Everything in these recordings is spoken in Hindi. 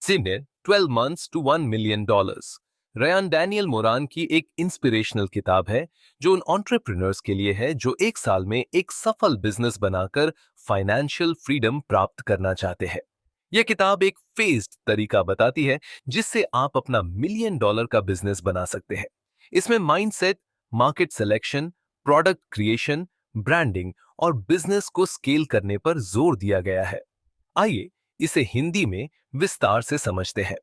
Cine 12 months to $1 million। Ryan Daniel Moran की एक इंस्पिरेशनल किताब है जो उन एंटरप्रेन्योर्स के लिए है जो एक साल में एक सफल बिजनेस बनाकर फाइनेंशियल फ्रीडम प्राप्त करना चाहते हैं। यह किताब एक फेज्ड तरीका बताती है जिससे आप अपना $1 million का बिजनेस बना सकते हैं। इसमें mindset, market selection, product creation, branding और बिजनेस को स्केल करने पर जोर दिया गया है। आइए इसे हिंदी में विस्तार से समझते हैं।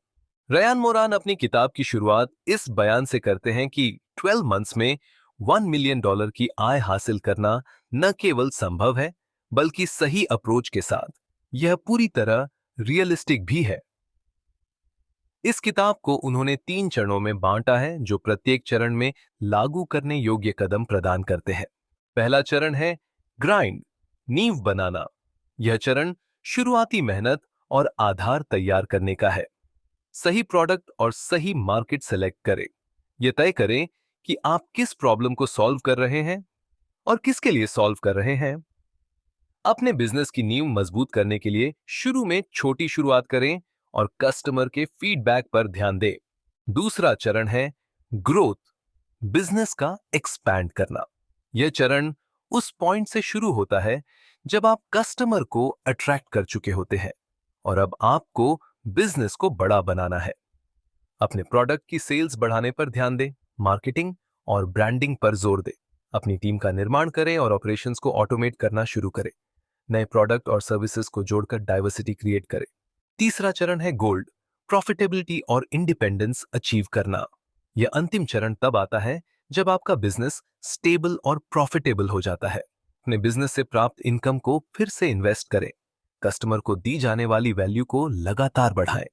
रयान मोरान अपनी किताब की शुरुआत इस बयान से करते हैं कि 12 मंथ्स में $1 million की आय हासिल करना न केवल संभव है बल्कि सही अप्रोच के साथ यह पूरी तरह रियलिस्टिक भी है। इस किताब को उन्होंने 3 चरणों में बांटा है जो प्रत्येक चरण में लागू करने योग्य कदम प्रदान करते हैं। पहला चरण है ग्राइंड, नींव बनाना। यह चरण शुरुआती मेहनत और आधार तैयार करने का है। सही प्रोडक्ट और सही मार्केट सेलेक्ट करें। यह तय करें कि आप किस प्रॉब्लम को सॉल्व कर रहे हैं और किसके लिए सॉल्व कर रहे हैं। अपने बिजनेस की नींव मजबूत करने के लिए शुरू में छोटी शुरुआत करें और कस्टमर के फीडबैक पर ध्यान दें। दूसरा चरण है ग्रोथ, बिजनेस का एक्सपैंड करना। यह चरण उस पॉइंट से शुरू होता है जब आप कस्टमर को अट्रैक्ट कर चुके होते हैं और अब आपको बिजनेस को बड़ा बनाना है। अपने प्रोडक्ट की सेल्स बढ़ाने पर ध्यान दें, मार्केटिंग और ब्रांडिंग पर जोर दें। अपनी टीम का निर्माण करें और ऑपरेशंस को ऑटोमेट करना शुरू करें। नए प्रोडक्ट और सर्विसेज को जोड़कर डाइवर्सिटी क्रिएट करें। तीसरा चरण है गोल्ड, प्रॉफिटेबिलिटी और इंडिपेंडेंस अचीव करना। यह अंतिम चरण तब आता है जब आपका बिजनेस स्टेबल और प्रॉफिटेबल हो जाता है। अपने बिजनेस से प्राप्त इनकम को फिर से इन्वेस्ट करें। कस्टमर को दी जाने वाली वैल्यू को लगातार बढ़ाएं।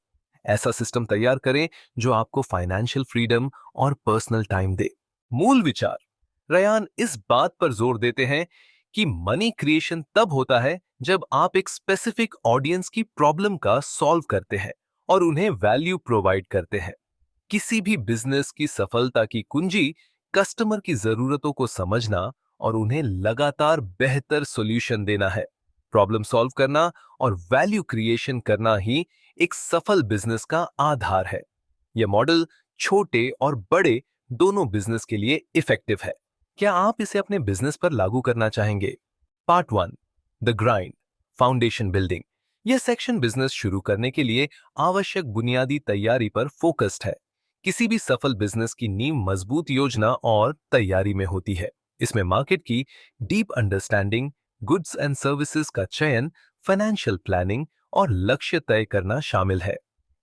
ऐसा सिस्टम तैयार करें जो आपको फाइनेंशियल फ्रीडम और पर्सनल टाइम दे। मूल विचार, रयान इस बात पर जोर देते हैं कि मनी क्रिएशन तब होता है जब आप एक स्पेसिफिक ऑडियंस की प्रॉब्लम का सॉल्व करते हैं और उन्हें वैल्यू प्रोवाइड करते हैं। किसी भी बिजनेस की सफलता की कुंजी कस्टमर की जरूरतों को समझना और उन्हें लगातार बेहतर सॉल्यूशन देना है। प्रॉब्लम सॉल्व करना और वैल्यू क्रिएशन करना ही एक सफल बिजनेस का आधार है। यह मॉडल छोटे और बड़े दोनों बिजनेस के लिए इफेक्टिव है। क्या आप इसे अपने बिजनेस पर लागू करना चाहेंगे? Part 1, the grind, foundation building. यह सेक्शन बिजनेस शुरू करने के लिए आवश्यक बुनियादी तैयारी पर फोकस्ड है। किसी भी सफल बिजनेस की नींव मजबूत योजना और तैयारी में होती है। इसमें मार्केट की deep understanding, goods and services का चयन, फाइनेंशियल प्लानिंग और लक्ष्य तय करना शामिल है।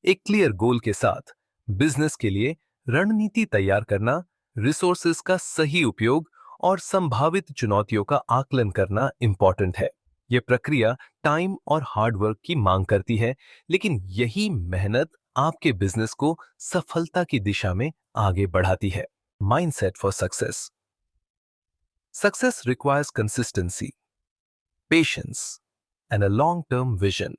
एक क्लियर गोल के साथ बिजनेस के लिए रणनीति तैयार करना, रिसोर्सेज का सही उपयोग और संभावित चुनौतियों का आकलन करना इंपॉर्टेंट है। यह प्रक्रिया टाइम और हार्डवर्क की मांग करती है, लेकिन यही मेहनत आपके बिजनेस को सफलता की दिशा में आगे बढ़ाती है। Mindset for success. Success requires consistency, patience and a long term vision.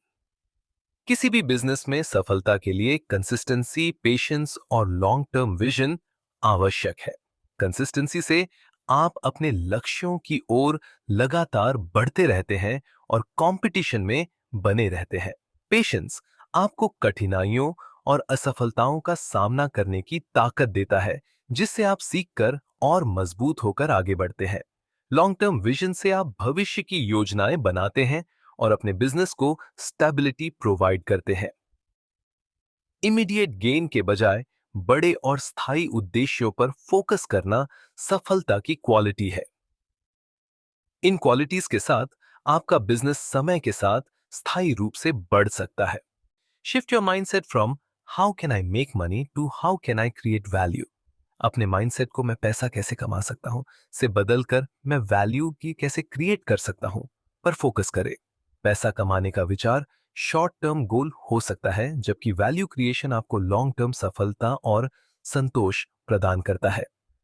किसी भी बिजनेस में सफलता के लिए कंसिस्टेंसी, पेशेंस और लॉन्ग टर्म विजन आवश्यक है। कंसिस्टेंसी से आप अपने लक्ष्यों की ओर लगातार बढ़ते रहते हैं और कंपटीशन में बने रहते हैं। पेशेंस आपको कठिनाइयों और असफलताओं का सामना करने की ताकत देता है, जिससे आप सीखकर और मजबूत होकर आगे बढ़ते हैं। लॉन्ग टर्म विजन से आप भविष्य की योजनाएं बनाते हैं और अपने बिजनेस को स्टेबिलिटी प्रोवाइड करते हैं। इमीडिएट गेन के बजाय बड़े और स्थायी उद्देश्यों पर फोकस करना सफलता की क्वालिटी है। इन क्वालिटीज के साथ आपका बिजनेस समय के साथ स्थायी रूप से बढ़ सकता है। Shift your mindset from how can I make money to how can I create value. अपने माइंडसेट को मैं पैसा कैसे कमा सकता हूं से बदलकर मैं वैल्यू की कैसे क्रिएट कर सकता हूं पर फोकस करें। पैसा कमाने का विचार शॉर्ट टर्म गोल हो सकता है, जबकि वैल्यू क्रिएशन आपको लॉन्ग टर्म सफलता और संतोष प्रदान करता है।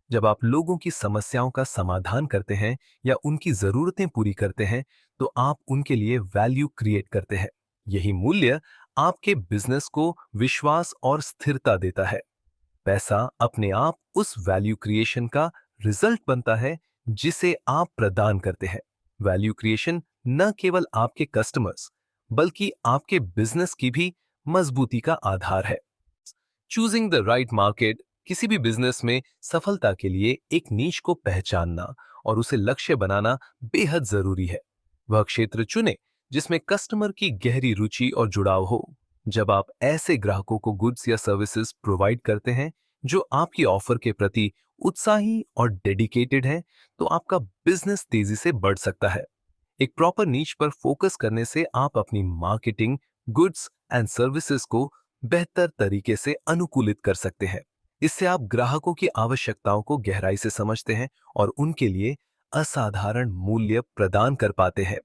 जब आप लोगों की समस्याओं का समाधान करते हैं या उनकी जरूरतें पूरी करते हैं, तो आप उनके लिए वैल्यू क्रिएट करते हैं। यही मूल्य आपके बिजनेस को विश्वास और स्थिरता देता है। पैसा अपने आप उस वैल्यू क्रिएशन का रिजल्ट बनता है जिसे आप प्रदान करते हैं। वैल्यू क्रिएशन न केवल आपके कस्टमर्स बल्कि आपके बिजनेस की भी मजबूती का आधार है। चूजिंग द राइट मार्केट किसी भी बिजनेस में सफलता के लिए एक नीश को पहचानना और उसे लक्ष्य बनाना बेहद जरूरी है। वह क्षेत्र चुने जिसमें कस्टमर की गहरी रुचि और जुड़ाव हो। जब आप ऐसे ग्राहकों को गुड्स या सर्विसेज प्रोवाइड करते हैं जो आपकी ऑफर के प्रति उत्साही और डेडिकेटेड हैं, तो आपका बिजनेस तेजी से बढ़ सकता है। एक प्रॉपर नीश पर फोकस करने से आप अपनी मार्केटिंग, गुड्स एंड सर्विसेज को बेहतर तरीके से अनुकूलित कर सकते हैं। इससे आप ग्राहकों की आवश्यकताओं को गहराई से समझते हैं और उनके लिए असाधारण मूल्य प्रदान कर पाते हैं।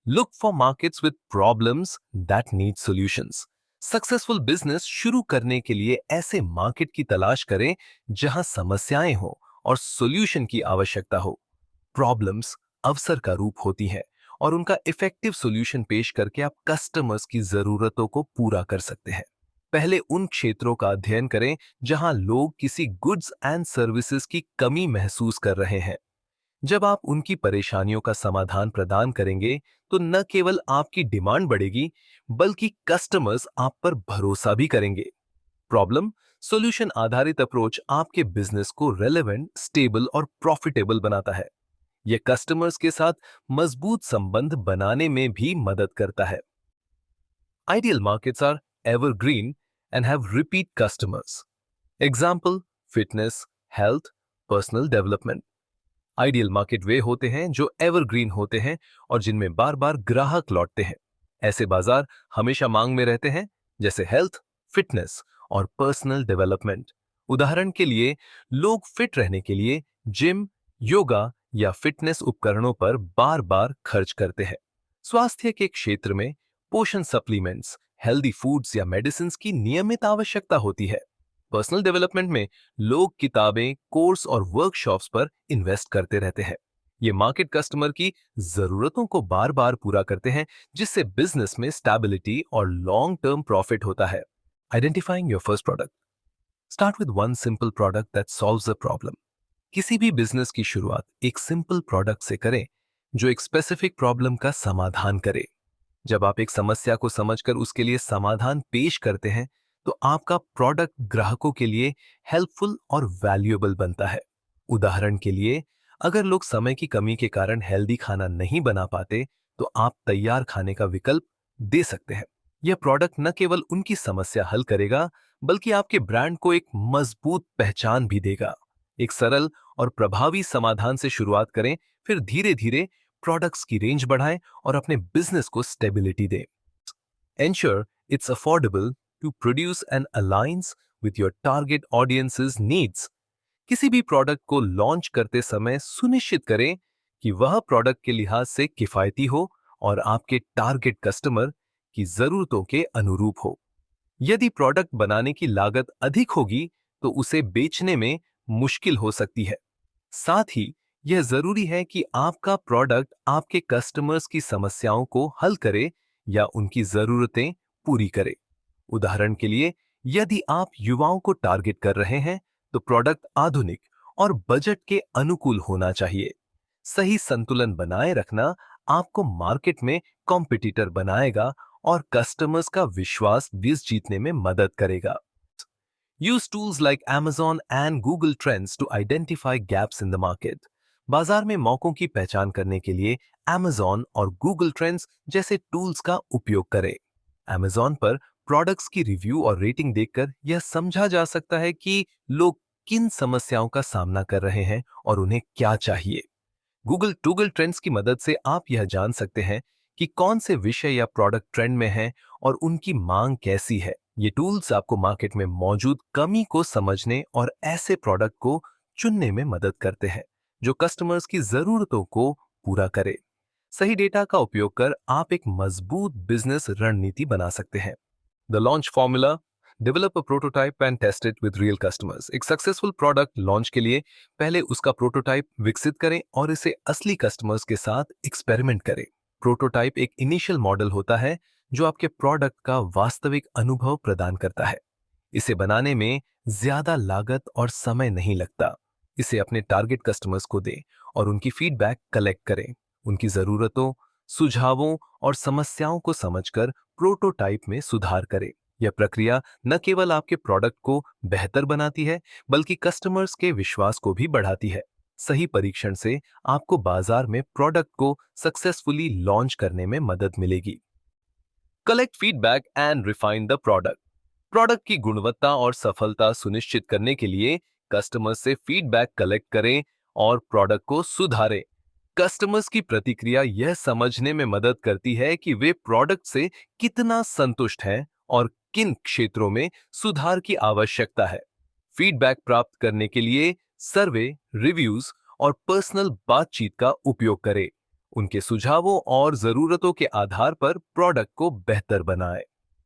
Look for markets with problems that need solutions. Successful business शुरू करने के लिए ऐसे मार्केट की तलाश करें जहां समस्याएं हो और सॉल्यूशन की आवश्यकता हो। प्रॉब्लम्स अवसर का रूप होती है और उनका इफेक्टिव सॉल्यूशन पेश करके आप कस्टमर्स की जरूरतों को पूरा कर सकते हैं। पहले उन क्षेत्रों का अध्ययन करें जहां लोग किसी गुड्स एंड सर्विसेज की कमी महसूस कर रहे हैं। जब आप उनकी परेशानियों का समाधान प्रदान करेंगे, तो न केवल आपकी डिमांड बढ़ेगी, बल्कि कस्टमर्स आप पर भरोसा भी करेंगे। प्रॉब्लम सॉल्यूशन आधारित अप्रोच आपके बिजनेस को रेलेवेंट, स्टेबल और प्रॉफिटेबल बनाता है। यह कस्टमर्स के साथ मजबूत संबंध बनाने में भी मदद करता है। Ideal markets are evergreen and have repeat customers. Example, fitness, health, personal development. Ideal market वे होते हैं जो एवरग्रीन होते हैं और जिनमें बार बार ग्राहक लौटते हैं। ऐसे बाजार हमेशा मांग में रहते हैं, जैसे हेल्थ, फिटनेस और पर्सनल डेवलपमेंट। उदाहरण के लिए, लोग फिट रहने के लिए जिम, योगा या फिटनेस उपकरणों पर बार बार खर्च करते हैं। स्वास्थ्य के क्षेत्र में पोषण सप्लीमेंट्स, हेल्दी फूड्स या मेडिसिन की नियमित आवश्यकता होती है। पर्सनल डेवलपमेंट में लोग किताबें, कोर्स और वर्कशॉप्स पर इन्वेस्ट करते रहते हैं। ये मार्केट कस्टमर की जरूरतों को बार बार पूरा करते हैं, जिससे बिजनेस में स्टेबिलिटी और लॉन्ग टर्म प्रॉफिट होता है। Identifying your first product. Start with one simple product that solves a problem. किसी भी बिजनेस की शुरुआत एक सिंपल प्रोडक्ट से करें जो एक स्पेसिफिक प्रॉब्लम का समाधान करे। जब आप एक समस्या को समझकर उसके लिए समाधान पेश करते हैं, तो आपका प्रोडक्ट ग्राहकों के लिए हेल्पफुल और वैल्यूएबल बनता है। उदाहरण के लिए, अगर लोग समय की कमी के कारण हेल्दी खाना नहीं बना पाते, तो आप तैयार खाने का विकल्प दे सकते हैं। यह प्रोडक्ट न केवल उनकी समस्या हल करेगा, बल्कि आपके ब्रांड को एक मजबूत पहचान भी देगा। एक सरल और प्रभावी समाधान से शुरुआत करें, फिर धीरे धीरे प्रोडक्ट्स की रेंज बढ़ाएं और अपने बिजनेस को स्टेबिलिटी दें। Ensure it's affordable to produce and aligns with your target audience's needs. किसी भी प्रोडक्ट को लॉन्च करते समय सुनिश्चित करें कि वह प्रोडक्ट के लिहाज से किफायती हो और आपके टारगेट कस्टमर की जरूरतों के अनुरूप हो। यदि प्रोडक्ट बनाने की लागत अधिक होगी, तो उसे बेचने में मुश्किल हो सकती है। साथ ही यह जरूरी है कि आपका प्रोडक्ट आपके कस्टमर्स की समस्याओं को हल करे या उनकी जरूरतें पूरी करे। उदाहरण के लिए, यदि आप युवाओं को टारगेट कर रहे हैं, तो प्रोडक्ट आधुनिक और बजट के अनुकूल होना चाहिए। सही संतुलन बनाए रखना आपको मार्केट में कॉम्पिटिटर बनाएगा और कस्टमर्स का विश्वास भी जीतने में मदद करेगा। Use tools like Amazon and Google Trends to identify gaps in the market. बाजार में मौकों की पहचान करने के लिए Amazon और Google Trends जैसे टूल्स का उपयोग करें। Amazon पर प्रोडक्ट्स की रिव्यू और रेटिंग देखकर यह समझा जा सकता है कि लोग किन समस्याओं का सामना कर रहे हैं और उन्हें क्या चाहिए। Google ट्रेंड्स की मदद से आप यह जान सकते हैं कि कौन से विषय या प्रोडक्ट ट्रेंड में हैं और उनकी मांग कैसी है। ये टूल्स आपको मार्केट में मौजूद कमी को समझने और ऐसे प्रोडक्ट को चुनने में मदद करते हैं जो कस्टमर्स की जरूरतों को पूरा करे। सही डेटा का उपयोग कर आप एक मजबूत बिजनेस रणनीति बना सकते हैं। The launch formula. Develop a prototype and test it with real customers. एक सक्सेसफुल प्रोडक्ट लॉन्च के लिए पहले उसका प्रोटोटाइप विकसित करें और इसे असली कस्टमर्स के साथ एक्सपेरिमेंट करें। प्रोटोटाइप एक इनिशियल मॉडल होता है जो आपके प्रोडक्ट का वास्तविक अनुभव प्रदान करता है। इसे बनाने में ज्यादा लागत और समय नहीं लगता। इसे अपने टारगेट कस्टमर्स को दें और उनकी फीडबैक कलेक्ट करें। उनकी जरूरतों, सुझावों और समस्याओं को समझकर प्रोटोटाइप में सुधार करें। यह प्रक्रिया न केवल आपके प्रोडक्ट को बेहतर बनाती है, बल्कि कस्टमर्स के विश्वास को भी बढ़ाती है। सही परीक्षण से आपको बाजार में प्रोडक्ट को सक्सेसफुली लॉन्च करने में मदद मिलेगी। Collect feedback and refine the product. Product की गुणवत्ता और सफलता सुनिश्चित करने के लिए कस्टमर्स से फीडबैक कलेक्ट करें और प्रोडक्ट को सुधारें। कस्टमर्स की प्रतिक्रिया यह समझने में मदद करती है कि वे प्रोडक्ट से कितना संतुष्ट हैं और किन क्षेत्रों में सुधार की आवश्यकता है। फीडबैक प्राप्त करने के लिए सर्वे, रिव्यूज और पर्सनल बातचीत का उपयोग करें। उनके सुझावों और जरूरतों के आधार पर प्रोडक्ट को बेहतर बनाएं।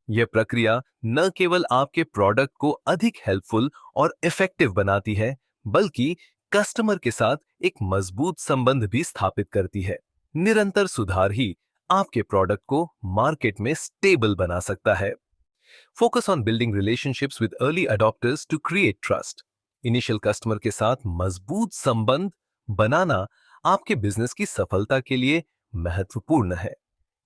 यह प्रक्रिया न केवल आपके प्रोडक्ट को अधिक हेल्पफुल और इफेक्टिव बनाती है, बल्कि कस्टमर के साथ एक मजबूत संबंध भी स्थापित करती है। निरंतर सुधार ही आपके प्रोडक्ट को मार्केट में स्टेबल बना सकता है। Focus on building relationships with early adopters to create trust. Initial customer के साथ मजबूत संबंध बनाना आपके बिजनेस की सफलता के लिए महत्वपूर्ण है।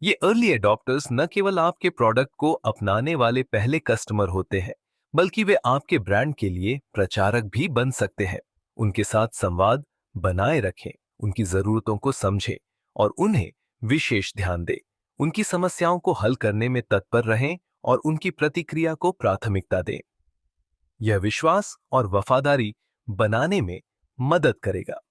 ये अर्ली एडॉप्टर्स न केवल आपके प्रोडक्ट को अपनाने वाले पहले कस्टमर होते हैं, बल्कि वे आपके ब्रांड के लिए प्रचारक भी बन सकते हैं। उनके साथ संवाद बनाए रखें, उनकी जरूरतों को समझें और उन्हें विशेष ध्यान दें। उनकी समस्याओं को हल करने में तत्पर रहें और उनकी प्रतिक्रिया को प्राथमिकता दें। यह विश्वास और वफादारी बनाने में मदद करेगा।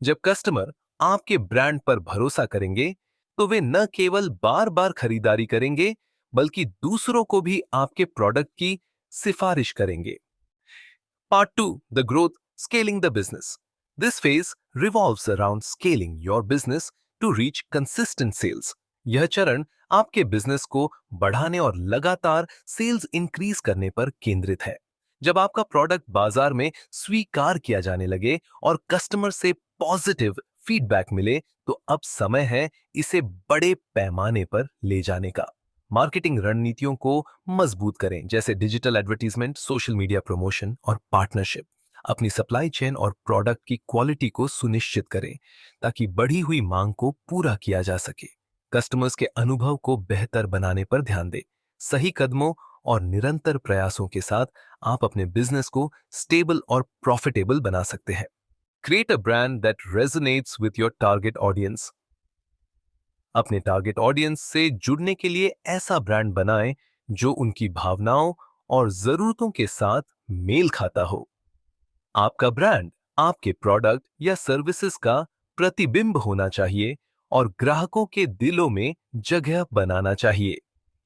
जब कस्टमर आपके ब्रांड पर भरोसा करेंगे, तो वे न केवल बार बार खरीदारी करेंगे, बल्कि दूसरों को भी आपके प्रोडक्ट की सिफारिश करेंगे। Part 2: The growth, scaling the business. This phase revolves around scaling your business to reach consistent sales. यह चरण आपके बिजनेस को बढ़ाने और लगातार सेल्स इंक्रीज करने पर केंद्रित है। जब आपका प्रोडक्ट बाजार में स्वीकार किया जाने लगे और कस्टमर से पॉजिटिव फीडबैक मिले, तो अब समय है इसे बड़े पैमाने पर ले जाने का। मार्केटिंग रणनीतियों को मजबूत करें, जैसे digital advertisement, social media promotion और पार्टनरशिप। अपनी सप्लाई चेन और प्रोडक्ट की क्वालिटी को सुनिश्चित करें, ताकि बढ़ी हुई मांग को पूरा किया जा सके। कस्टमर्स के अनुभव को बेहतर बनाने पर ध्यान दें। सही कदमों और निरंतर प्रयासों के साथ आप अपने बिजनेस को स्टेबल और प्रॉफिटेबल बना सकते हैं। Create a brand that resonates with your target audience. अपने टारगेट ऑडियंस से जुड़ने के लिए ऐसा ब्रांड बनाएं जो उनकी भावनाओं और जरूरतों के साथ मेल खाता हो। आपका ब्रांड आपके प्रोडक्ट या सर्विसेज का प्रतिबिंब होना चाहिए और ग्राहकों के दिलों में जगह बनाना चाहिए।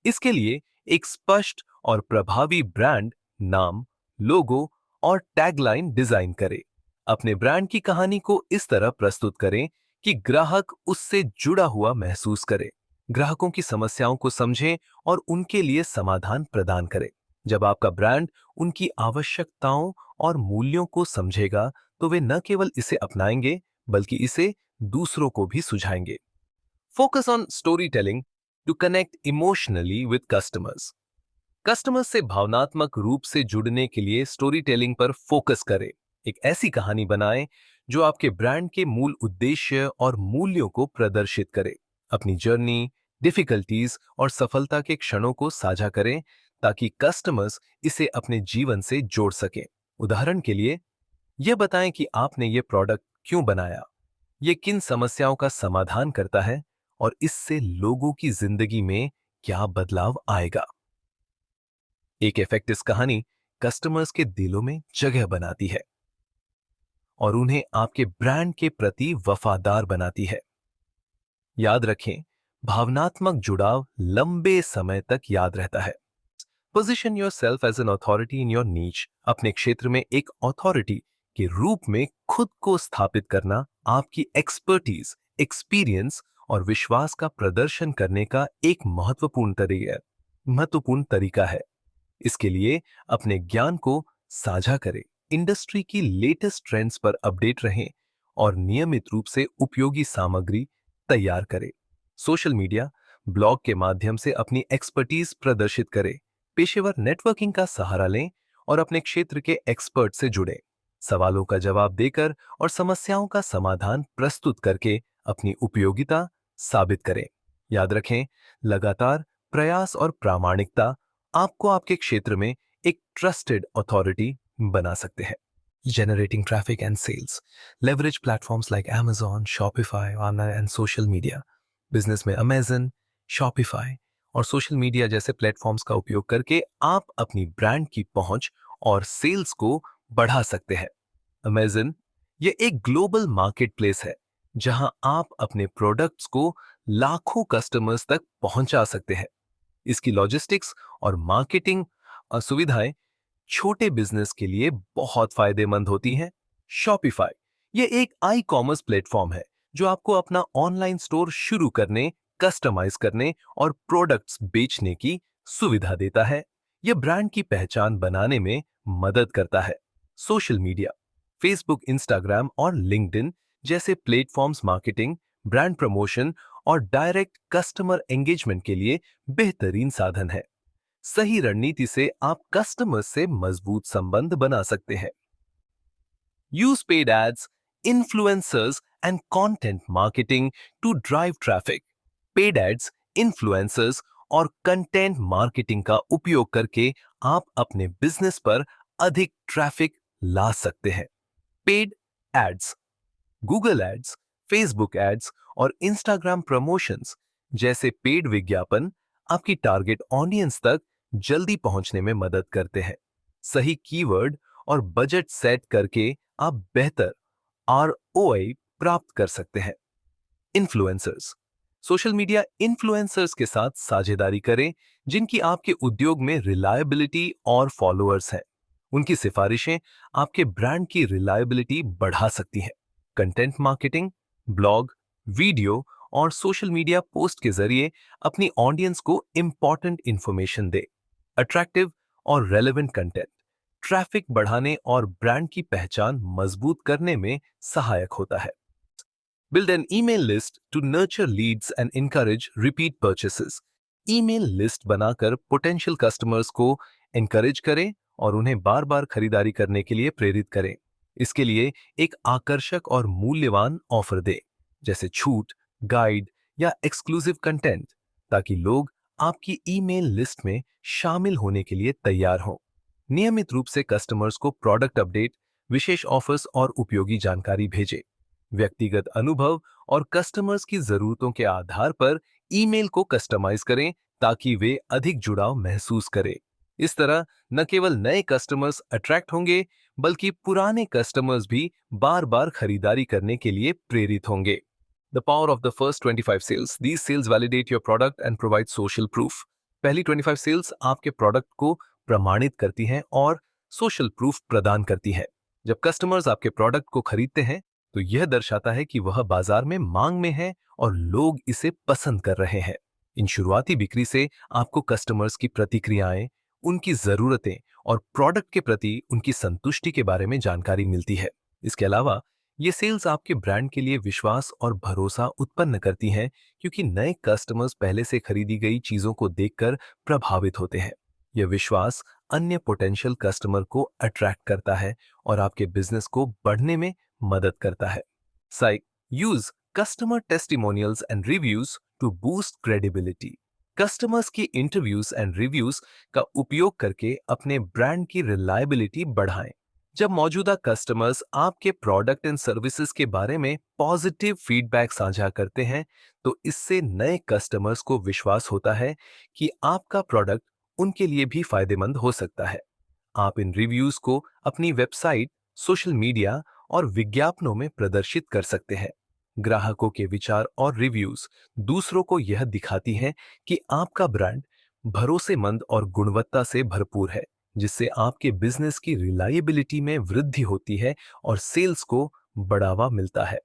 इसके लिए एक स्पष्ट और प्रभावी ब्रांड नाम, लोगो और टैगलाइन डिजाइन करें। अपने ब्रांड की कहानी को इस तरह प्रस्तुत करें कि ग्राहक उससे जुड़ा हुआ महसूस करे। ग्राहकों की समस्याओं को समझें और उनके लिए समाधान प्रदान करें। जब आपका ब्रांड उनकी आवश्यकताओं और मूल्यों को समझेगा, तो वे न केवल इसे अपनाएंगे, बल्कि इसे दूसरों को भी सुझाएंगे। Focus on story telling to connect emotionally with customers. Customers से भावनात्मक रूप से जुड़ने के लिए स्टोरी टेलिंग पर फोकस करें। एक ऐसी कहानी बनाएं जो आपके ब्रांड के मूल उद्देश्य और मूल्यों को प्रदर्शित करे। अपनी जर्नी, डिफिकल्टीज और सफलता के क्षणों को साझा करें, ताकि कस्टमर्स इसे अपने जीवन से जोड़ सकें। उदाहरण के लिए, यह बताएं कि आपने ये प्रोडक्ट क्यों बनाया, ये किन समस्याओं का समाधान करता है और इससे लोगों की जिंदगी में क्या बदलाव आएगा। एक इफेक्टिव कहानी कस्टमर्स के दिलों में जगह बनाती है और उन्हें आपके ब्रांड के प्रति वफादार बनाती है। याद रखें, भावनात्मक जुड़ाव लंबे समय तक याद रहता है। Position yourself as an authority in your niche. अपने क्षेत्र में एक अथॉरिटी के रूप में खुद को स्थापित करना आपकी एक्सपर्टीज, एक्सपीरियंस और विश्वास का प्रदर्शन करने का एक महत्वपूर्ण तरीका है। इसके लिए अपने ज्ञान को साझा करें, इंडस्ट्री की लेटेस्ट ट्रेंड्स पर अपडेट रहें और नियमित रूप से उपयोगी सामग्री तैयार करें। सोशल मीडिया, ब्लॉग के माध्यम से अपनी एक्सपर्टीज प्रदर्शित करें। पेशेवर नेटवर्किंग का सहारा लें और अपने क्षेत्र के एक्सपर्ट से जुड़ें। सवालों का जवाब देकर और समस्याओं का समाधान प्रस्तुत करके अपनी उपयोगिता साबित करें। याद रखें, लगातार प्रयास और प्रामाणिकता आपको आपके क्षेत्र में एक ट्रस्टेड अथॉरिटी बना सकते हैं। Generating traffic and sales. Leverage platforms like Amazon, Shopify, and social media. Business में Amazon, Shopify और सोशल मीडिया जैसे प्लेटफॉर्म्स का उपयोग करके आप अपनी ब्रांड की पहुंच और सेल्स को बढ़ा सकते हैं। Amazon ये एक ग्लोबल मार्केट प्लेस है जहां आप अपने प्रोडक्ट्स को लाखों कस्टमर्स तक पहुंचा सकते हैं। इसकी लॉजिस्टिक्स और मार्केटिंग सुविधाएं छोटे बिजनेस के लिए बहुत फायदेमंद होती हैं। शॉपिफाई ये एक ई कॉमर्स प्लेटफॉर्म है जो आपको अपना ऑनलाइन स्टोर शुरू करने, कस्टमाइज करने और प्रोडक्ट्स बेचने की सुविधा देता है। यह ब्रांड की पहचान बनाने में मदद करता है। सोशल मीडिया, फेसबुक, इंस्टाग्राम और लिंक्डइन जैसे प्लेटफॉर्म्स मार्केटिंग, ब्रांड प्रमोशन और डायरेक्ट कस्टमर एंगेजमेंट के लिए बेहतरीन साधन है। सही रणनीति से आप कस्टमर से मजबूत संबंध बना सकते हैं। Use paid ads, influencers and content marketing to drive traffic. Paid ads, influencers और कंटेंट मार्केटिंग का उपयोग करके आप अपने बिजनेस पर अधिक ट्रैफिक ला सकते हैं। Paid ads, Google ads, Facebook ads और इंस्टाग्राम प्रमोशंस जैसे पेड विज्ञापन आपकी टारगेट ऑडियंस तक जल्दी पहुंचने में मदद करते हैं। सही कीवर्ड और बजट सेट करके आप बेहतर आरओआई प्राप्त कर सकते हैं। इन्फ्लुएंसर्स, सोशल मीडिया इन्फ्लुएंसर्स के साथ साझेदारी करें जिनकी आपके उद्योग में रिलायबिलिटी और फॉलोअर्स हैं। उनकी सिफारिशें आपके ब्रांड की रिलायबिलिटी बढ़ा सकती हैं। कंटेंट मार्केटिंग, ब्लॉग, वीडियो और सोशल मीडिया पोस्ट के जरिए अपनी ऑडियंस को इंपॉर्टेंट इंफॉर्मेशन दे। अट्रैक्टिव और रेलेवेंट कंटेंट ट्रैफिक बढ़ाने और ब्रांड की पहचान मजबूत करने में सहायक होता है। Build an email list to nurture leads and encourage repeat purchases. Email list बनाकर पोटेंशियल कस्टमर्स को एनकरेज करें और उन्हें बार बार खरीदारी करने के लिए प्रेरित करें। इसके लिए एक आकर्षक और मूल्यवान ऑफर दें, जैसे छूट, गाइड या एक्सक्लूसिव कंटेंट, ताकि लोग आपकी ईमेल लिस्ट में शामिल होने के लिए तैयार हों। नियमित रूप से कस्टमर्स को प्रोडक्ट अपडेट, विशेष ऑफर्स और उपयोगी जानकारी भेजें। व्यक्तिगत अनुभव और कस्टमर्स की जरूरतों के आधार पर ईमेल को कस्टमाइज करें ताकि वे अधिक जुड़ाव महसूस करें। इस तरह न केवल नए कस्टमर्स अट्रैक्ट होंगे, बल्कि पुराने कस्टमर्स भी बार बार खरीदारी करने के लिए प्रेरित होंगे। The power of the first 25 sales. These sales validate your product and provide social proof. पहली 25 सेल्स आपके प्रोडक्ट को प्रमाणित करती हैं और सोशल प्रूफ प्रदान करती हैं। जब कस्टमर्स आपके प्रोडक्ट को खरीदते हैं तो यह दर्शाता है कि वह बाजार में मांग में है और लोग इसे पसंद कर रहे हैं। इन शुरुआती बिक्री से आपको कस्टमर्स की प्रतिक्रियाएं, उनकी जरूरतें और प्रोडक्ट के प्रति उनकी संतुष्टि के बारे में जानकारी मिलती है। इसके अलावा ये सेल्स आपके ब्रांड के लिए विश्वास और भरोसा उत्पन्न करती हैं, क्योंकि नए कस्टमर्स पहले से खरीदी गई चीजों को देखकर प्रभावित होते हैं। यह विश्वास अन्य पोटेंशियल कस्टमर को अट्रैक्ट करता है और आपके बिजनेस को बढ़ने में मदद करता है। साइक, use customer testimonials and reviews to boost credibility. Customers की इंटरव्यूज एंड रिव्यूज का उपयोग करके अपने ब्रांड की रिलायबिलिटी बढ़ाएं। जब मौजूदा कस्टमर्स आपके प्रोडक्ट एंड सर्विसेज के बारे में पॉजिटिव फीडबैक साझा करते हैं तो इससे नए कस्टमर्स को विश्वास होता है कि आपका प्रोडक्ट उनके लिए भी फायदेमंद हो सकता है। आप इन रिव्यूज को अपनी वेबसाइट, सोशल मीडिया और विज्ञापनों में प्रदर्शित कर सकते हैं। ग्राहकों के विचार और रिव्यूज दूसरों को यह दिखाती हैं कि आपका ब्रांड भरोसेमंद और गुणवत्ता से भरपूर है, जिससे आपके बिजनेस की रिलायबिलिटी में वृद्धि होती है और सेल्स को बढ़ावा मिलता है।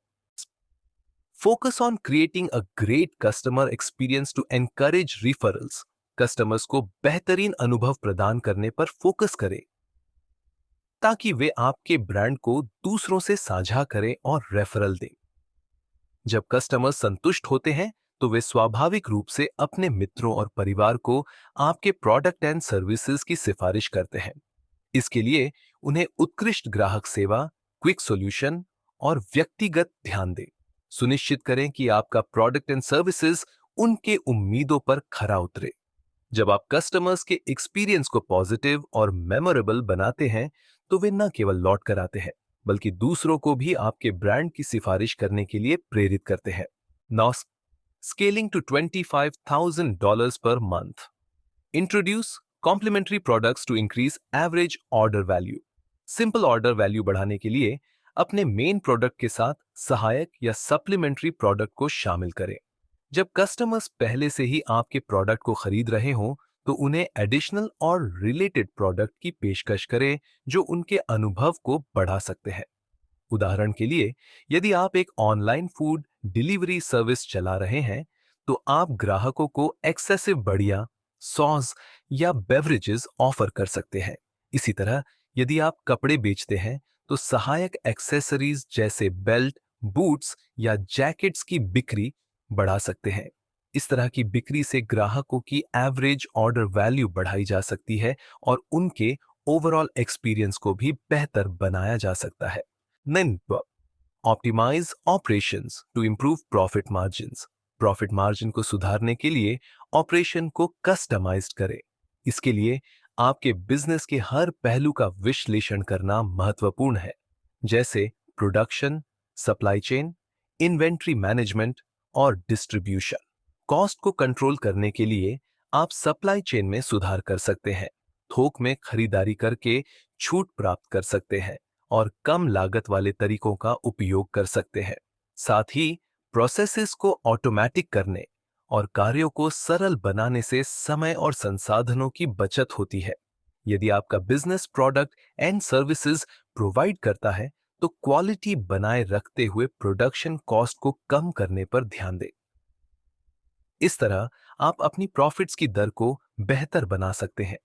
Focus on creating a great customer experience to encourage referrals. Customers को बेहतरीन अनुभव प्रदान करने पर फोकस करें ताकि वे आपके ब्रांड को दूसरों से साझा करें और रेफरल दें। जब कस्टमर्स संतुष्ट होते हैं तो वे स्वाभाविक रूप से अपने मित्रों और परिवार को आपके प्रोडक्ट एंड सर्विसेज की सिफारिश करते हैं। इसके लिए उन्हें उत्कृष्ट ग्राहक सेवा, क्विक सॉल्यूशन और व्यक्तिगत ध्यान दें। सुनिश्चित करें कि आपका प्रोडक्ट एंड सर्विसेज उनके उम्मीदों पर खरा उतरे। जब आप कस्टमर्स के एक्सपीरियंस को पॉजिटिव और मेमोरेबल बनाते हैं, तो वे न केवल लौट कर आते हैं, बल्कि दूसरों को भी आपके ब्रांड की सिफारिश करने के लिए प्रेरित करते हैं। Now scaling to $25,000 per month. Introduce complementary products to increase average order value. Simple order value बढ़ाने के लिए अपने मेन प्रोडक्ट के साथ सहायक या सप्लीमेंट्री प्रोडक्ट को शामिल करें। जब कस्टमर्स पहले से ही आपके प्रोडक्ट को खरीद रहे हों, तो उन्हें एडिशनल और रिलेटेड प्रोडक्ट की पेशकश करें जो उनके अनुभव को बढ़ा सकते हैं। उदाहरण के लिए, यदि आप एक ऑनलाइन फूड डिलीवरी सर्विस चला रहे हैं, तो आप ग्राहकों को एक्सेसिव बढ़िया सॉस या बेवरेजेस ऑफर कर सकते हैं। इसी तरह, यदि आप कपड़े बेचते हैं, तो सहायक एक्सेसरीज जैसे बेल्ट, बूट्स या जैकेट्स की बिक्री बढ़ा सकते हैं। इस तरह की बिक्री से ग्राहकों की एवरेज ऑर्डर वैल्यू बढ़ाई जा सकती है और उनके ओवरऑल एक्सपीरियंस को भी बेहतर बनाया जा सकता है। Optimise operations to improve profit margins. Profit margin को सुधारने के लिए ऑपरेशन को कस्टमाइज्ड करें। इसके लिए आपके बिजनेस के हर पहलू का विश्लेषण करना महत्वपूर्ण है, जैसे production, supply chain, inventory management और डिस्ट्रीब्यूशन। कॉस्ट को कंट्रोल करने के लिए आप सप्लाई चेन में सुधार कर सकते हैं, थोक में खरीदारी करके छूट प्राप्त कर सकते हैं और कम लागत वाले तरीकों का उपयोग कर सकते हैं। साथ ही प्रोसेसेस को ऑटोमेटिक करने और कार्यों को सरल बनाने से समय और संसाधनों की बचत होती है। यदि आपका business product and services provide करता है, तो क्वालिटी बनाए रखते हुए प्रोडक्शन कॉस्ट को कम करने पर ध्यान दें। इस तरह आप अपनी प्रॉफिट्स की दर को बेहतर बना सकते हैं।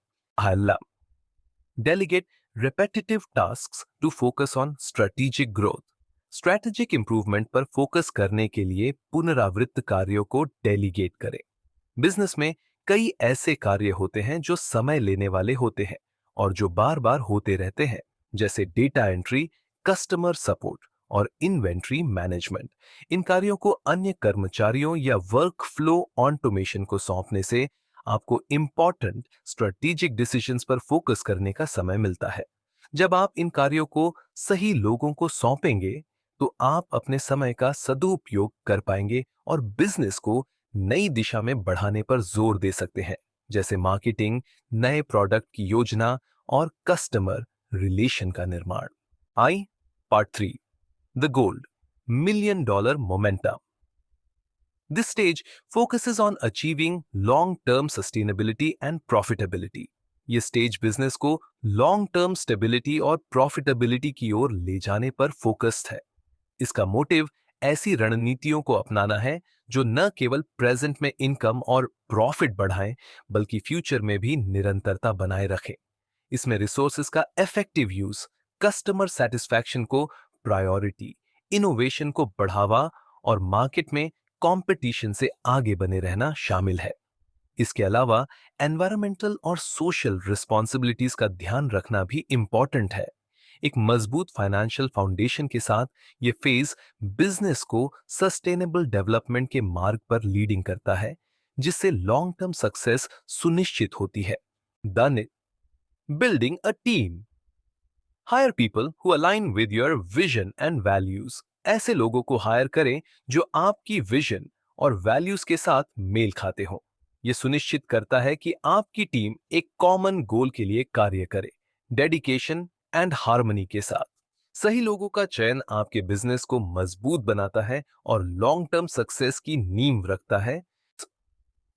Delegate repetitive tasks to focus on strategic growth. Strategic improvement पर फोकस करने के लिए पुनरावृत्त कार्यों को डेलीगेट करें। बिजनेस में कई ऐसे कार्य होते हैं जो समय लेने वाले होते हैं और जो बार बार होते रहते हैं, जैसे डेटा एंट्री, कस्टमर सपोर्ट और इन्वेंट्री मैनेजमेंट। इन कार्यों को अन्य कर्मचारियों या वर्क फ्लो ऑटोमेशन को सौंपने से आपको इंपॉर्टेंट स्ट्रेटेजिक डिसीजंस पर फोकस करने का समय मिलता है। जब आप इन कार्यों को सही लोगों को सौंपेंगे, तो आप अपने समय का सदुपयोग कर पाएंगे और बिजनेस को नई दिशा में बढ़ाने पर जोर दे सकते हैं, जैसे मार्केटिंग, नए प्रोडक्ट की योजना और कस्टमर रिलेशन का निर्माण। Part 3, the gold, $1 million momentum. This stage focuses on achieving long-term sustainability and profitability. ये स्टेज बिजनेस को लॉन्ग टर्म स्टेबिलिटी और प्रॉफिटेबिलिटी की ओर ले जाने पर फोकस्ड है। इसका मोटिव ऐसी रणनीतियों को अपनाना है जो न केवल प्रेजेंट में इनकम और प्रॉफिट बढ़ाएं, बल्कि फ्यूचर में भी निरंतरता बनाए रखें। इसमें रिसोर्सेज का इफेक्टिव यूज, कस्टमर सेटिस्फैक्शन को प्रायोरिटी, इनोवेशन को बढ़ावा और मार्केट में कंपटीशन से आगे बने रहना शामिल है। इसके अलावा एनवायरमेंटल और सोशल रिस्पॉन्सिबिलिटीज का ध्यान रखना भी इंपॉर्टेंट है। एक मजबूत फाइनेंशियल फाउंडेशन के साथ ये फेज बिजनेस को सस्टेनेबल डेवलपमेंट के मार्ग पर लीडिंग करता है, जिससे लॉन्ग टर्म सक्सेस सुनिश्चित होती है। Building a team. Hire people who align with your vision and values. ऐसे लोगों को हायर करें जो आपकी विजन और वैल्यूज के साथ मेल खाते हों। यह सुनिश्चित करता है कि आपकी टीम एक कॉमन गोल के लिए कार्य करे, डेडिकेशन एंड हार्मनी के साथ। सही लोगों का चयन आपके बिजनेस को मजबूत बनाता है और लॉन्ग टर्म सक्सेस की नींव रखता है।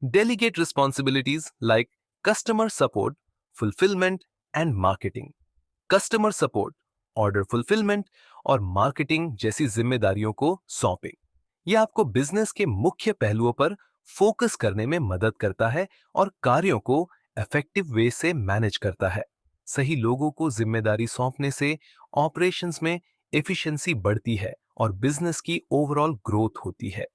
Delegate responsibilities like customer support, fulfilment and marketing. Customer support, order fulfilment और मार्केटिंग जैसी जिम्मेदारियों को सौंपें। यह आपको बिजनेस के मुख्य पहलुओं पर फोकस करने में मदद करता है और कार्यों को इफेक्टिव वे से मैनेज करता है। सही लोगों को जिम्मेदारी सौंपने से ऑपरेशंस में एफिशिएंसी बढ़ती है और बिजनेस की ओवरऑल ग्रोथ होती है।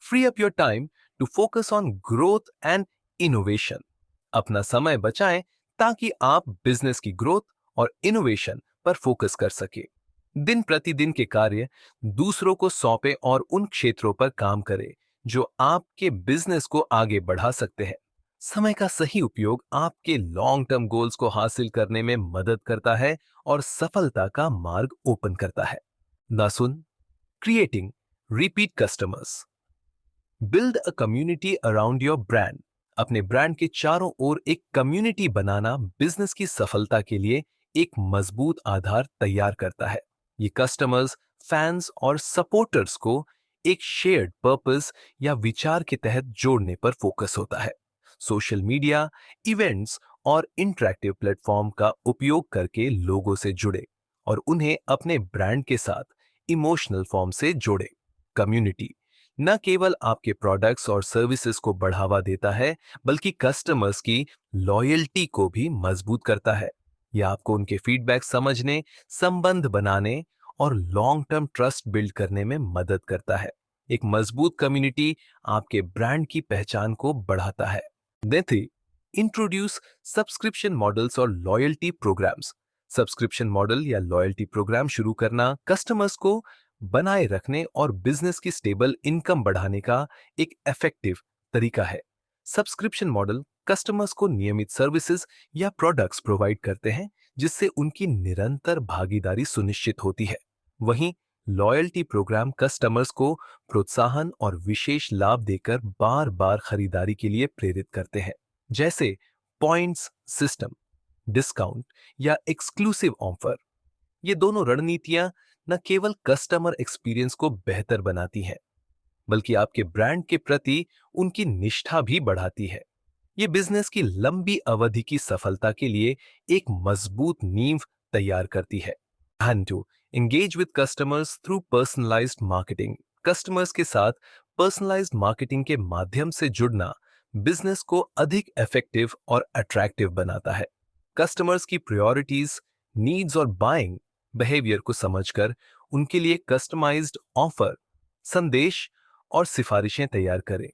Free up your time to focus on growth and innovation. अपना समय बचाएं ताकि आप बिजनेस की ग्रोथ और इनोवेशन पर फोकस कर सके। दिन प्रतिदिन के कार्य दूसरों को सौंपे और उन क्षेत्रों पर काम करें जो आपके बिजनेस को आगे बढ़ा सकते हैं। समय का सही उपयोग आपके लॉन्ग टर्म गोल्स को हासिल करने में मदद करता है और सफलता का मार्ग ओपन करता है। ना सुन, creating repeat customers. Build a community around your brand. अपने ब्रांड के चारों ओर एक कम्युनिटी बनाना बिजनेस की सफलता के लिए एक मजबूत आधार तैयार करता है। ये कस्टमर्स, फैंस और सपोर्टर्स को एक शेयर्ड पर्पस या विचार के तहत जोड़ने पर फोकस होता है। सोशल मीडिया, इवेंट्स और इंटरैक्टिव प्लेटफॉर्म का उपयोग करके लोगों से जुड़े और उन्हें अपने ब्रांड के साथ इमोशनल फॉर्म से जोड़े। कम्युनिटी न केवल आपके प्रोडक्ट्स और सर्विसेज को बढ़ावा देता है, बल्कि कस्टमर्स की लॉयल्टी को भी मजबूत करता है। यह आपको उनके फीडबैक समझने, संबंध बनाने और लॉन्ग टर्म ट्रस्ट बिल्ड करने में मदद करता है। एक मजबूत कम्युनिटी आपके ब्रांड की पहचान को बढ़ाता है। नेथी, इंट्रोड्यूस सब्सक्रिप्शन मॉडल्स और लॉयल्टी प्रोग्राम्स। सब्सक्रिप्शन मॉडल या लॉयल्टी प्रोग्राम शुरू करना कस्टमर्स को बनाए रखने और बिजनेस की स्टेबल इनकम बढ़ाने का एक इफेक्टिव तरीका है। सब्सक्रिप्शन मॉडल कस्टमर्स को नियमित सर्विसेज या प्रोडक्ट्स प्रोवाइड करते हैं, जिससे उनकी निरंतर भागीदारी सुनिश्चित होती है। वहीं लॉयल्टी प्रोग्राम कस्टमर्स को प्रोत्साहन और विशेष लाभ देकर बार बार खरीदारी के लिए प्रेरित करते हैं, जैसे पॉइंट्स सिस्टम, डिस्काउंट या एक्सक्लूसिव ऑफर। ये दोनों रणनीतियां न केवल कस्टमर एक्सपीरियंस को बेहतर बनाती हैं, बल्कि आपके ब्रांड के प्रति उनकी निष्ठा भी बढ़ाती है। ये बिजनेस की लंबी अवधि की सफलता के लिए एक मजबूत नींव तैयार करती है। And to engage with customers through personalised marketing. Customers के साथ पर्सनलाइज्ड मार्केटिंग के माध्यम से जुड़ना बिजनेस को अधिक इफेक्टिव और अट्रैक्टिव बनाता है। कस्टमर्स की प्रायोरिटीज, नीड्स और बाइंग बिहेवियर को समझकर उनके लिए कस्टमाइज्ड ऑफर, संदेश और सिफारिशें तैयार करें।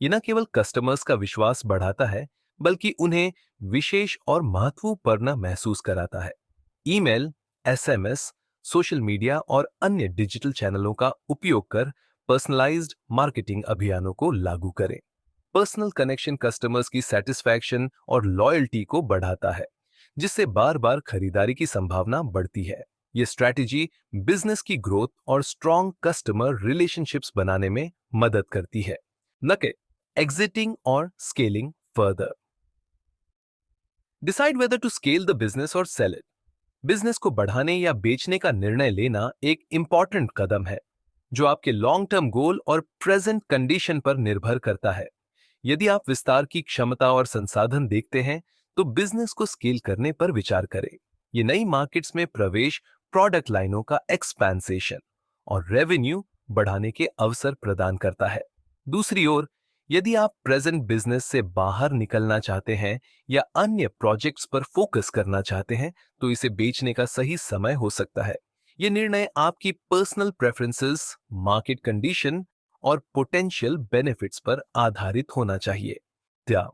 ये न केवल कस्टमर्स का विश्वास बढ़ाता है, बल्कि उन्हें विशेष और महत्वपूर्ण महसूस कराता है। ईमेल, एसएमएस, सोशल मीडिया और अन्य डिजिटल चैनलों का उपयोग कर पर्सनलाइज्ड मार्केटिंग अभियानों को लागू करें। पर्सनल कनेक्शन कस्टमर्स की सेटिस्फैक्शन और लॉयल्टी को बढ़ाता है, जिससे बार बार खरीदारी की संभावना बढ़ती है। ये स्ट्रैटेजी बिजनेस की ग्रोथ और स्ट्रॉन्ग कस्टमर रिलेशनशिप्स बनाने में मदद करती है। न कि एग्जिटिंग और scaling further. Decide whether to scale the business और सेल इट। बिजनेस को बढ़ाने या बेचने का निर्णय लेना एक इंपॉर्टेंट कदम है, जो आपके लॉन्ग टर्म गोल और प्रेजेंट कंडीशन पर निर्भर करता है। यदि आप विस्तार की क्षमता और संसाधन देखते हैं, तो बिजनेस को स्केल करने पर विचार करें। ये नई मार्केट्स में प्रवेश, प्रोडक्ट लाइनों का एक्सपेंसेशन और रेवेन्यू बढ़ाने के अवसर प्रदान करता है। दूसरी ओर, यदि आप प्रेजेंट बिजनेस से बाहर निकलना चाहते हैं या अन्य प्रोजेक्ट्स पर फोकस करना चाहते हैं, तो इसे बेचने का सही समय हो सकता है। यह निर्णय आपकी पर्सनल प्रेफरेंसेस, मार्केट कंडीशन और पोटेंशियल बेनिफिट्स पर आधारित होना चाहिए। क्या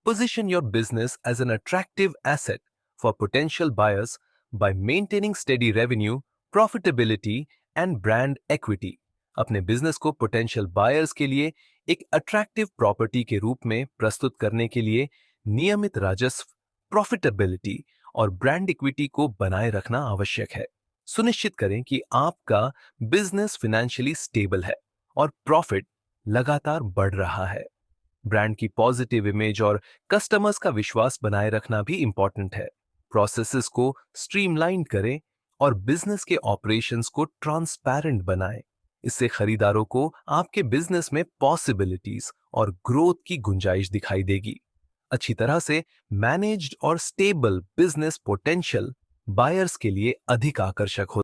Position your business as an attractive asset for potential buyers by maintaining steady revenue, profitability and brand equity। अपने बिजनेस को पोटेंशियल बायर्स के लिए एक अट्रैक्टिव प्रॉपर्टी के रूप में प्रस्तुत करने के लिए नियमित राजस्व, प्रॉफिटेबिलिटी और ब्रांड इक्विटी को बनाए रखना आवश्यक है। सुनिश्चित करें कि आपका बिजनेस फाइनेंशियली स्टेबल है और प्रॉफिट लगातार बढ़ रहा है। ब्रांड की पॉजिटिव इमेज और कस्टमर्स का विश्वास बनाए रखना भी इंपॉर्टेंट है। प्रोसेसेस को स्ट्रीमलाइन करें और बिजनेस के ऑपरेशंस को ट्रांसपेरेंट बनाएं। इससे खरीदारों को आपके बिजनेस में पॉसिबिलिटीज और ग्रोथ की गुंजाइश दिखाई देगी। अच्छी तरह से मैनेज्ड और स्टेबल बिजनेस पोटेंशियल बायर्स के लिए अधिक आकर्षक हो